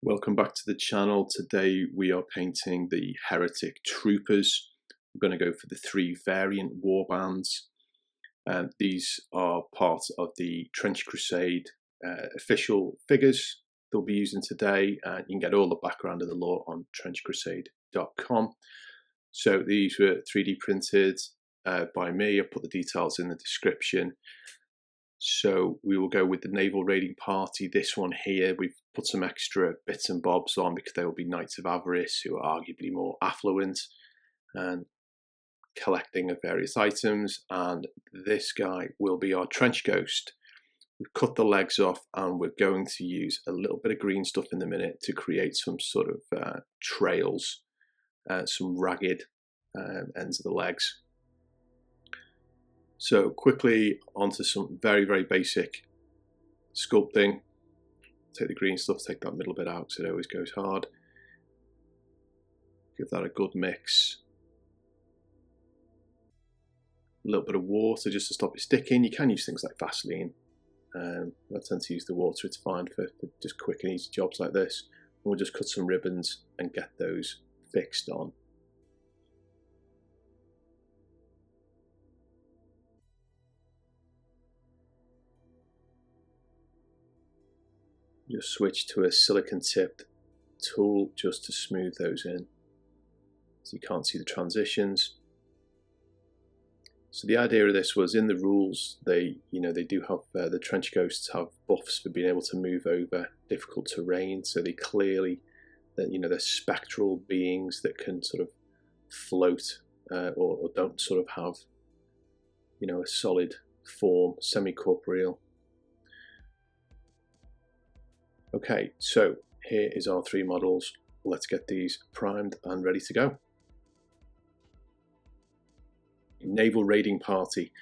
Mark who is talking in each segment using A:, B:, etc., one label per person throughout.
A: Welcome back to the channel. Today we are painting the Heretic Troopers. We're going to go for the 3 variant warbands. These are part of the Trench Crusade official figures that we'll be using today. You can get all the background of the lore on trenchcrusade.com. So these were 3D printed by me. I'll put the details in the description. So we will go with the Naval Raiding party. This one here, we've put some extra bits and bobs on because there will be Knights of Avarice who are arguably more affluent and collecting of various items. And this guy will be our trench ghost. We've cut the legs off and we're going to use a little bit of green stuff in a minute to create some sort of trails, some ragged ends of the legs. So quickly onto some very basic sculpting. Take the green stuff, take that middle bit out because it always goes hard. Give that a good mix. A little bit of water just to stop it sticking. You can use things like Vaseline. I tend to use the water, it's fine for just quick and easy jobs like this. And we'll just cut some ribbons and get those fixed on. Just switch to a silicon tipped tool just to smooth those in so you can't see the transitions. So the idea of this was in the rules they do have the trench ghosts have buffs for being able to move over difficult terrain, so they clearly they're spectral beings that can sort of float or don't sort of have a solid form, semi-corporeal. Okay, so here is our 3 models. Let's get these primed and ready to go. Naval Raiding party.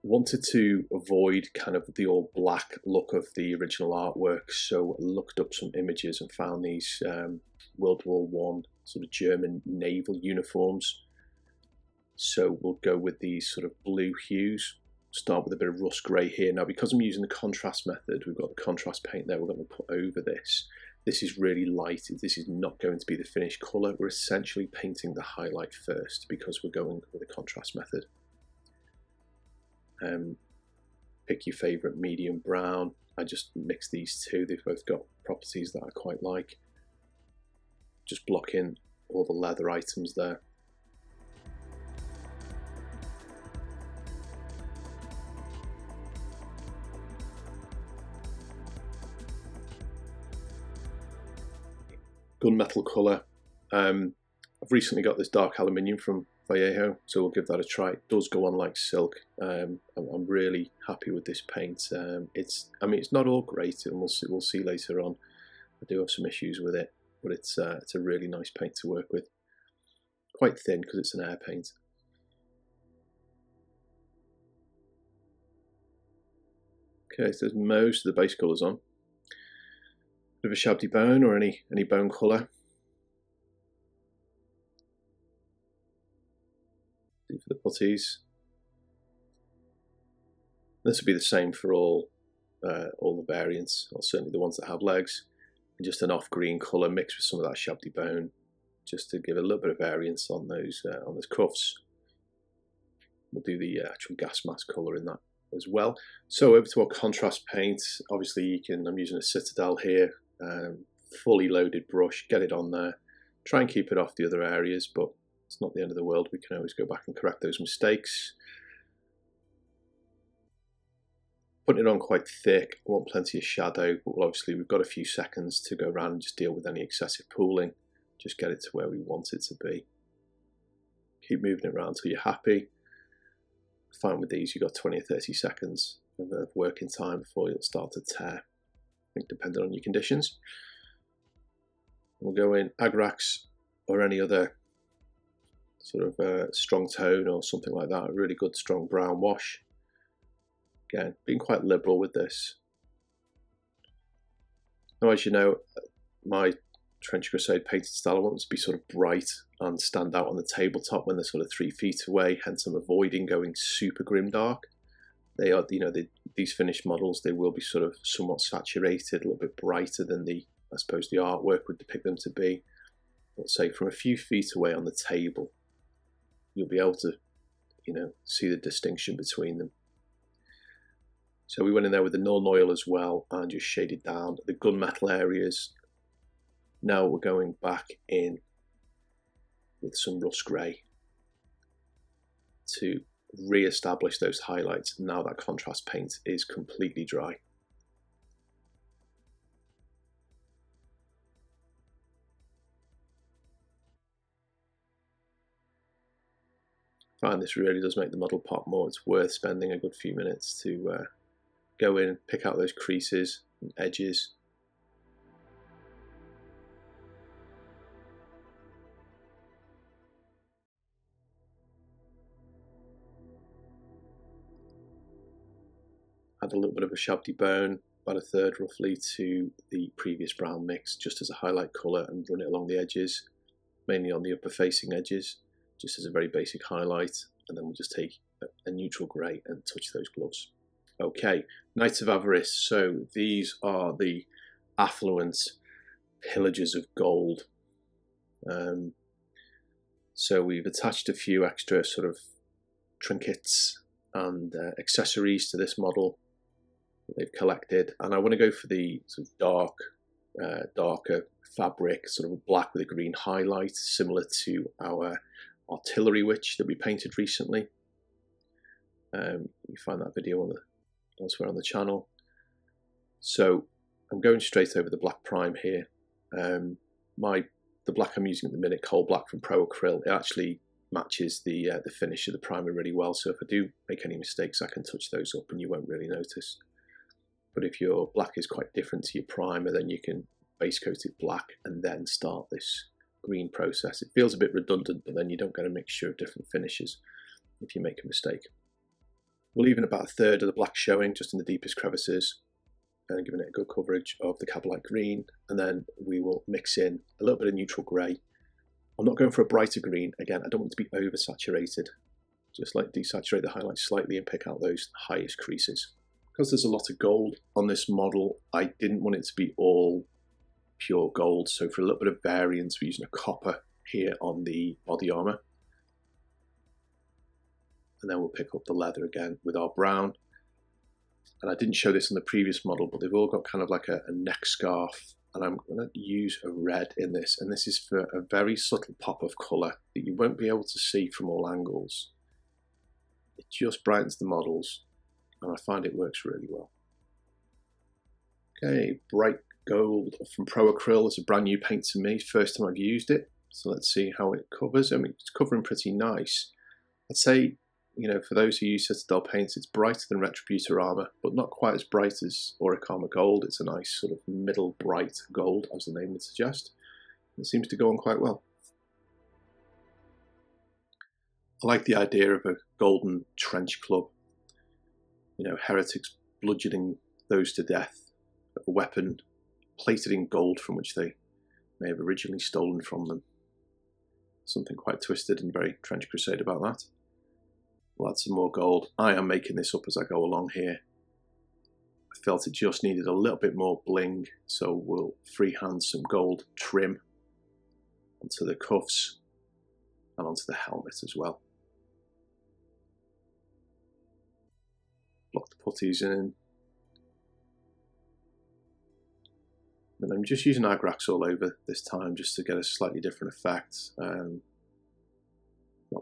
A: Wanted to avoid kind of the all black look of the original artwork, so I looked up some images and found these World War I sort of German naval uniforms. So we'll go with these sort of blue hues. Start with a bit of rust grey here. Now because I'm using the contrast method, we've got the contrast paint there we're going to put over this. This is really light, this is not going to be the finished colour. We're essentially painting the highlight first because we're going with the contrast method. Pick your favourite medium brown. I just mix these two, they've both got properties that I quite like. Just block in all the leather items there. Gunmetal colour. I've recently got this dark aluminium from Vallejo, so we'll give that a try. It does go on like silk. I'm really happy with this paint. It's not all great, and we'll see later on. I do have some issues with it, but it's a really nice paint to work with. Quite thin because it's an air paint. Okay, so there's most of the base colours on. Bit of a shabby bone or any bone colour. Do for the putties. This will be the same for all the variants, or certainly the ones that have legs. And just an off green colour mixed with some of that shabby bone, just to give a little bit of variance on those cuffs. We'll do the actual gas mask colour in that as well. So over to our contrast paint. Obviously I'm using a Citadel here. Fully loaded brush, get it on there, try and keep it off the other areas, but it's not the end of the world, we can always go back and correct those mistakes. Putting it on quite thick, I want plenty of shadow, but obviously we've got a few seconds to go around and just deal with any excessive pooling, just get it to where we want it to be. Keep moving it around until you're happy. Fine with these, you've got 20 or 30 seconds of working time before you'll start to tear. Depending on your conditions. We'll go in Agrax or any other sort of strong tone or something like that, a really good strong brown wash. Again, being quite liberal with this. Now, as you know, my Trench Crusade painted style I want to be sort of bright and stand out on the tabletop when they're sort of 3 feet away, hence I'm avoiding going super grimdark. They are, these finished models, they will be sort of somewhat saturated, a little bit brighter than the I suppose the artwork would depict them to be. Let's say from a few feet away on the table, you'll be able to, see the distinction between them. So we went in there with the Nuln Oil as well and just shaded down the gunmetal areas. Now we're going back in with some rust grey to re-establish those highlights now that contrast paint is completely dry. I find this really does make the model pop more. It's worth spending a good few minutes to go in and pick out those creases and edges. Add a little bit of a Shabty bone, about a third roughly, to the previous brown mix, just as a highlight colour, and run it along the edges, mainly on the upper facing edges, just as a very basic highlight. And then we'll just take a neutral grey and touch those gloves. Okay, Knights of Avarice. So these are the affluent pillagers of gold. So we've attached a few extra sort of trinkets and accessories to this model that they've collected, and I want to go for the sort of darker fabric, sort of black with a green highlight, similar to our artillery witch that we painted recently. You find that video elsewhere on the channel. So I'm going straight over the black prime here. The black I'm using at the minute, coal black from Pro Acryl, it actually matches the finish of the primer really well. So if I do make any mistakes, I can touch those up and you won't really notice. But if your black is quite different to your primer, then you can base coat it black and then start this green process. It feels a bit redundant, but then you don't get a mixture of different finishes if you make a mistake. We're leaving about a third of the black showing just in the deepest crevices and giving it a good coverage of the Cabalite green, and then we will mix in a little bit of neutral grey. I'm not going for a brighter green. Again, I don't want it to be oversaturated. Just like desaturate the highlights slightly and pick out those highest creases. Because there's a lot of gold on this model, I didn't want it to be all pure gold. So for a little bit of variance, we're using a copper here on the body armour. And then we'll pick up the leather again with our brown. And I didn't show this in the previous model, but they've all got kind of like a neck scarf. And I'm going to use a red in this. And this is for a very subtle pop of colour that you won't be able to see from all angles. It just brightens the models, and I find it works really well. Okay, bright gold from Pro Acryl. It's a brand new paint to me, first time I've used it. So let's see how it covers. I mean, it's covering pretty nice. I'd say, for those who use Citadel paints, it's brighter than Retributor armour, but not quite as bright as Orichalma gold. It's a nice sort of middle bright gold, as the name would suggest. It seems to go on quite well. I like the idea of a golden trench club. Heretics bludgeoning those to death, a weapon plated in gold from which they may have originally stolen from them. Something quite twisted and very Trench Crusade about that. We'll add some more gold. I am making this up as I go along here. I felt it just needed a little bit more bling, so we'll freehand some gold trim onto the cuffs and onto the helmet as well. Block the putties in. And I'm just using Agrax all over this time just to get a slightly different effect. Not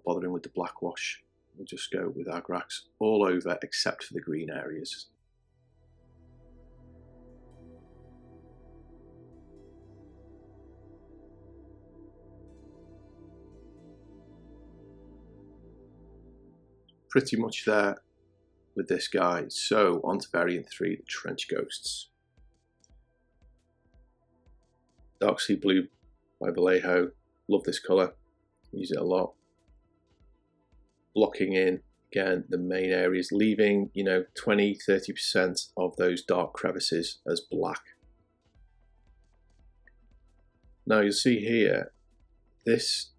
A: bothering with the black wash. We'll just go with Agrax all over except for the green areas. Pretty much there with this guy. So on to variant 3, the Trench Ghosts. Dark Sea Blue by Vallejo. Love this colour. Use it a lot. Blocking in, again, the main areas, leaving, 20-30% of those dark crevices as black. Now you'll see here, this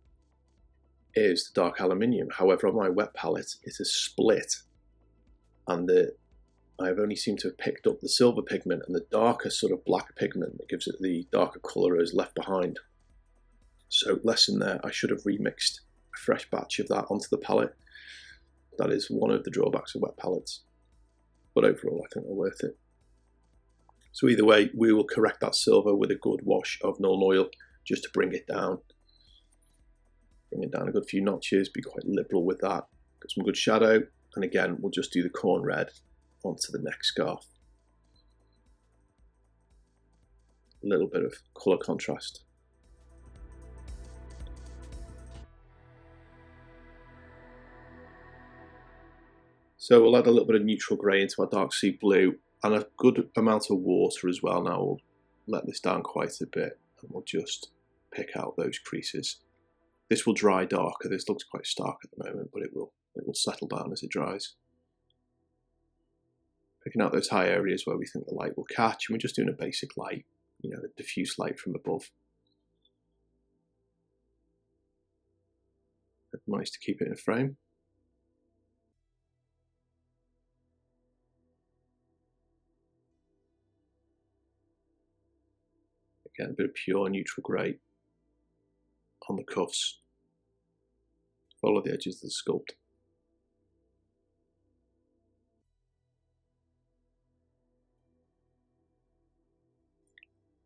A: is the dark aluminium. However, on my wet palette, it is split, and the I've only seemed to have picked up the silver pigment, and the darker sort of black pigment that gives it the darker colour is left behind. So lesson there, I should have remixed a fresh batch of that onto the palette. That is one of the drawbacks of wet palettes. But overall, I think they're worth it. So either way, we will correct that silver with a good wash of Nuln Oil just to bring it down. Bring it down a good few notches, be quite liberal with that. Got some good shadow, and again, we'll just do the corn red onto the neck scarf. A little bit of colour contrast. So we'll add a little bit of neutral grey into our dark sea blue and a good amount of water as well. Now we'll let this down quite a bit and we'll just pick out those creases. This will dry darker. This looks quite stark at the moment, but it will settle down as it dries. Picking out those high areas where we think the light will catch, and we're just doing a basic light, you know, the diffuse light from above. I've managed to keep it in a frame. Again, a bit of pure neutral grey on the cuffs. Follow the edges of the sculpt.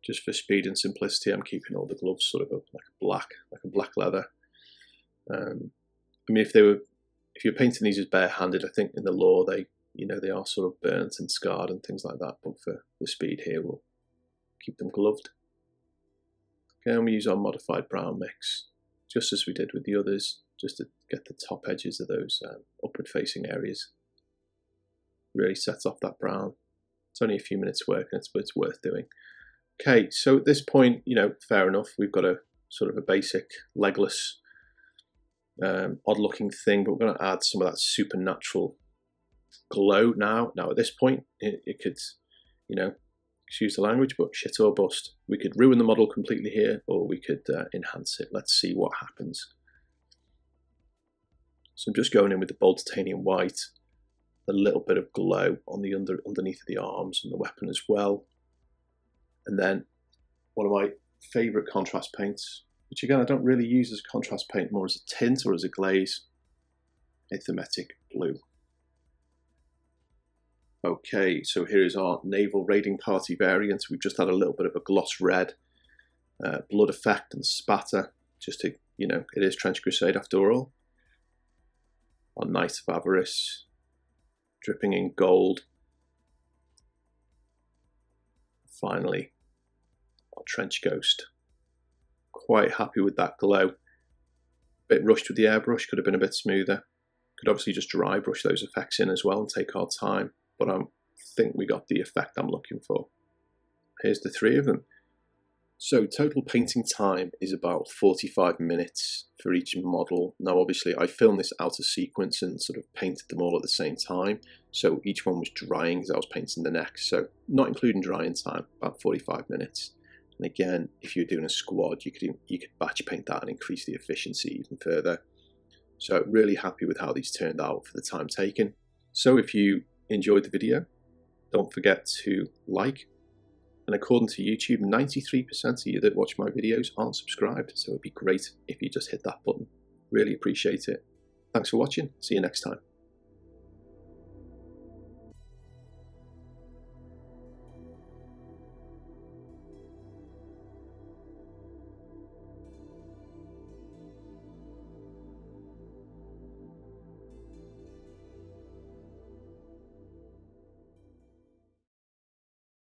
A: Just for speed and simplicity, I'm keeping all the gloves sort of like a black leather. I mean, if you're painting these as barehanded, I think in the lore they are sort of burnt and scarred and things like that. But for the speed here, we'll keep them gloved. Okay, and we use our modified brown mix, just as we did with the others, just to get the top edges of those upward-facing areas. Really sets off that brown. It's only a few minutes work, and it's worth doing. Okay, so at this point, fair enough. We've got a sort of a basic legless, odd-looking thing, but we're going to add some of that supernatural glow now. Now, at this point, it could, excuse the language, but shit or bust. We could ruin the model completely here, or we could enhance it. Let's see what happens. So I'm just going in with the bold titanium white, a little bit of glow on the underneath of the arms and the weapon as well. And then one of my favourite contrast paints, which again I don't really use as a contrast paint, more as a tint or as a glaze, a thematic blue. Okay, so here is our Naval Raiding Party variant. We've just had a little bit of a gloss red, blood effect and spatter, just to, it is Trench Crusade after all. Our Knights of Avarice, dripping in gold. Finally, our Trench Ghost. Quite happy with that glow. Bit rushed with the airbrush, could have been a bit smoother. Could obviously just dry brush those effects in as well and take our time, but I think we got the effect I'm looking for. Here's the three of them. So total painting time is about 45 minutes for each model. Now obviously I filmed this out of sequence and sort of painted them all at the same time, so each one was drying as I was painting the neck, so not including drying time, about 45 minutes. And again, if you're doing a squad, you could batch paint that and increase the efficiency even further. So really happy with how these turned out for the time taken. So if you enjoyed the video, don't forget to like. And according to YouTube, 93% of you that watch my videos aren't subscribed, so it'd be great if you just hit that button. Really appreciate it. Thanks for watching. See you next time.